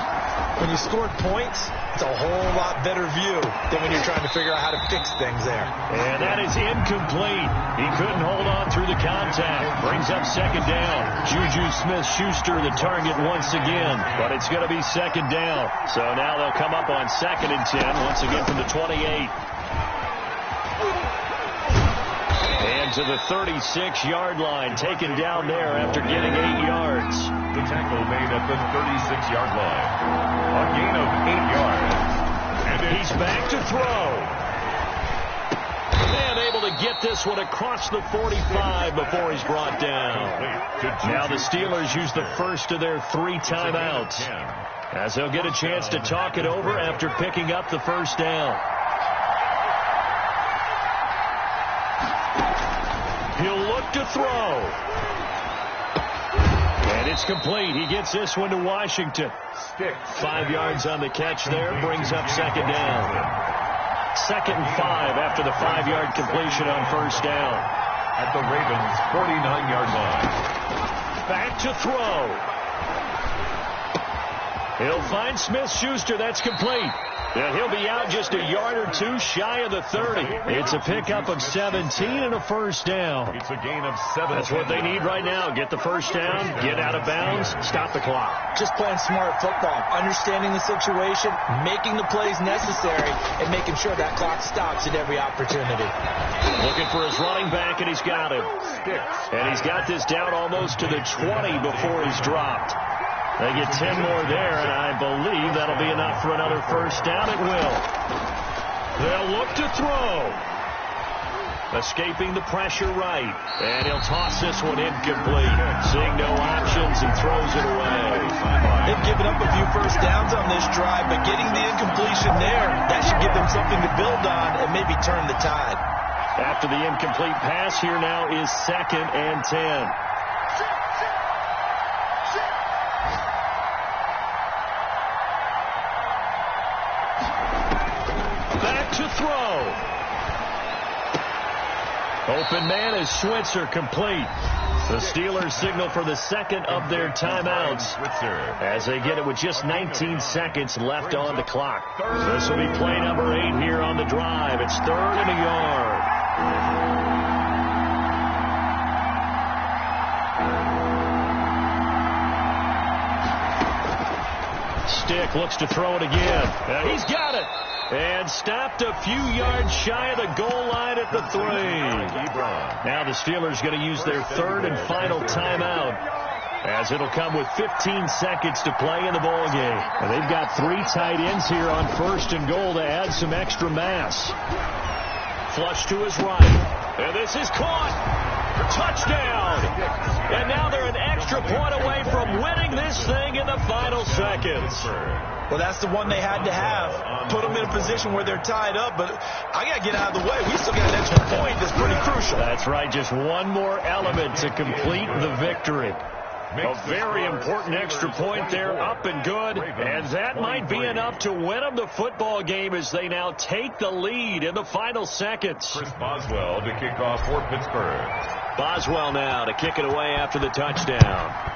When you scored points, it's a whole lot better view than when you're trying to figure out how to fix things there.
And that is incomplete. He couldn't hold on through the contact. Brings up 2nd down. Juju Smith-Schuster the target once again. But it's going to be 2nd down. So now they'll come up on 2nd and 10, once again from the 28. And to the 36-yard line, taken down there after getting 8 yards.
The tackle made at the 36-yard line. A gain of 8 yards.
And he's back to throw. And able to get this one across the 45 before he's brought down. Now the Steelers use the first of their 3 timeouts, as they'll get a chance to talk it over after picking up the 1st down. He'll look to throw. And it's complete. He gets this one to Washington. 5 yards on the catch there. Brings up 2nd down. 2nd and 5 after the 5-yard completion on 1st down.
At the Ravens' 49-yard line.
Back to throw. He'll find Smith-Schuster. That's complete. And he'll be out just a yard or 2 shy of the 30. It's a pickup of 17 and a 1st down.
It's a gain of 7.
That's what they need right now. Get the 1st down, get out of bounds, stop the clock.
Just playing smart football, understanding the situation, making the plays necessary, and making sure that clock stops at every opportunity.
Looking for his running back, and he's got him. And he's got this down almost to the 20 before he's dropped. They get 10 more there, and I believe that'll be enough for another 1st down. It will. They'll look to throw. Escaping the pressure right. And he'll toss this one incomplete. Seeing no options, he throws it away.
They've given up a few 1st downs on this drive, but getting the incompletion there, that should give them something to build on and maybe turn the tide.
After the incomplete pass, here now is 2nd and 10. To throw. Open man is Switzer, complete. The Steelers signal for the 2nd of their timeouts as they get it with just 19 seconds left on the clock. This will be play number 8 here on the drive. It's 3rd and a yard. Stick looks to throw it again. He's got it. And stopped a few yards shy of the goal line at the 3. Now the Steelers going to use their 3rd and final timeout, as it'll come with 15 seconds to play in the ball game. And they've got 3 tight ends here on 1st and goal to add some extra mass. Flush to his right. And this is caught. Touchdown. And now they're an extra point away from winning this thing in the final seconds.
Well, that's the one they had to have. Put them in a position where they're tied up, but I got to get out of the way. We still got an extra point that's pretty crucial.
That's right. Just one more element to complete the victory. A very important extra point there, up and good. And that might be enough to win them the football game as they now take the lead in the final seconds.
Chris Boswell to kick off for Pittsburgh.
Boswell now to kick it away after the touchdown.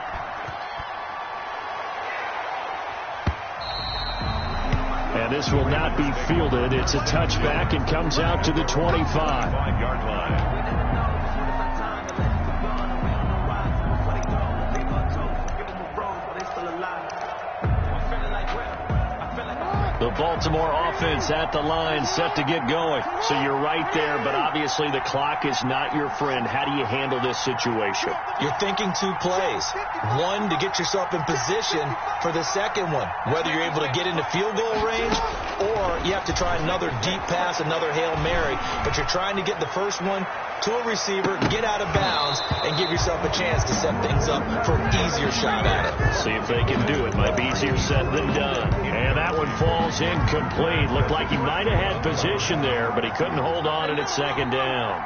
And this will not be fielded. It's a touchback and comes out to the 25.
5-yard line.
The Baltimore offense at the line, set to get going. So you're right there, but obviously the clock is not your friend. How do you handle this situation?
You're thinking 2 plays. One, to get yourself in position for the second one, whether you're able to get into field goal range or you have to try another deep pass, another Hail Mary. But you're trying to get the first one to a receiver, get out of bounds, and give yourself a chance to set things up for an easier shot at it.
See if they can do it. Might be easier said than done. And that one falls Incomplete. Looked like he might have had position there, but he couldn't hold on at second down.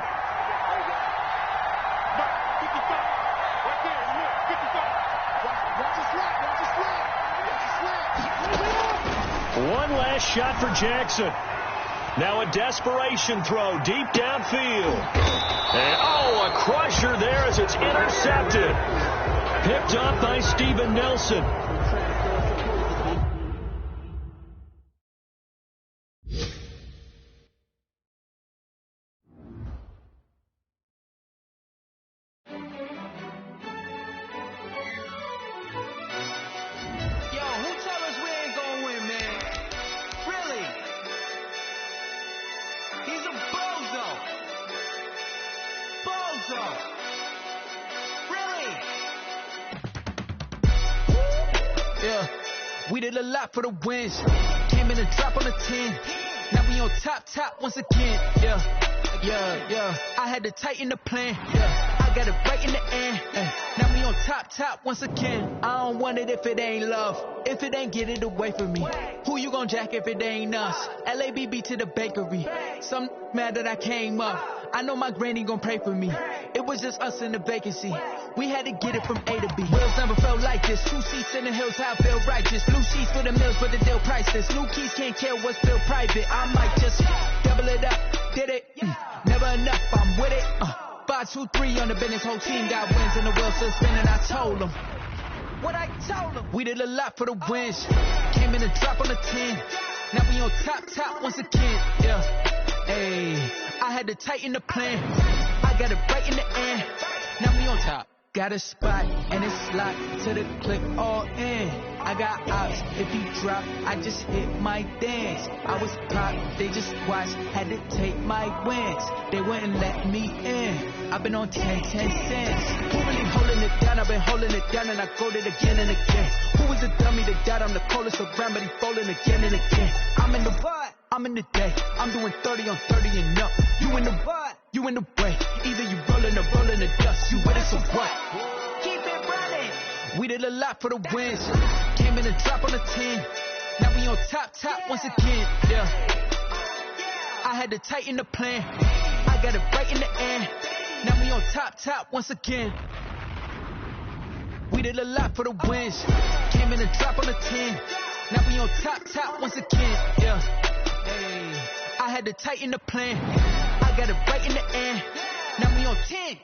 One last shot for Jackson. Now a desperation throw deep downfield. And, a crusher there as it's intercepted. Picked up by Steven Nelson.
We did a lot for the wins. Came in and drop on the 10. Now we on top once again. Yeah. I had to tighten the plan. I got it right in the end. Now we on top once again. I don't want it if it ain't love. If it ain't, get it away from me. Who you gon' jack if it ain't us? LABB to the bakery. Some mad that I came up. I know my granny gon' pray for me. It was just us in the vacancy. We had to get it from A to B. Wheels never felt like this. 2 seats in the hills, how I feel righteous. Blue sheets for the mills, but the deal priceless. New keys can't care what's still private. I might just double it up. Did it? Never enough, I'm with it. 5, 2, 3 on the business. Whole team got wins and the wheels still spinning. I told them what I told them. We did a lot for the wins. Came in and drop on the 10. Now we on top once again. I had to tighten the plan. I got it right in the end. Now we on top. Got a spot and it's locked to the clip all in. I got ops. If you drop, I just hit my dance. I was pop, they just watched. Had to take my wins. They wouldn't let me in. I've been on 10 cents. Who really holding it down? I've been holding it down and I go it again and again. Who was the dummy that died on the coldest around, but he folding again and again. I'm in the what? I'm in the day. I'm doing 30 on 30 and up. You in the what? You in the way. Either you rolling or rolling the dust. You with it, so what? Keep it running. We did a lot for the wins. Came in and drop on the 10. Now we on top once again. I had to tighten the plan. I got it right in the end. Now we on top once again. We did a lot for the wins. Came in and drop on the 10. Now we on top once again. I had to tighten the plan. I got it right in the end. Now we on 10.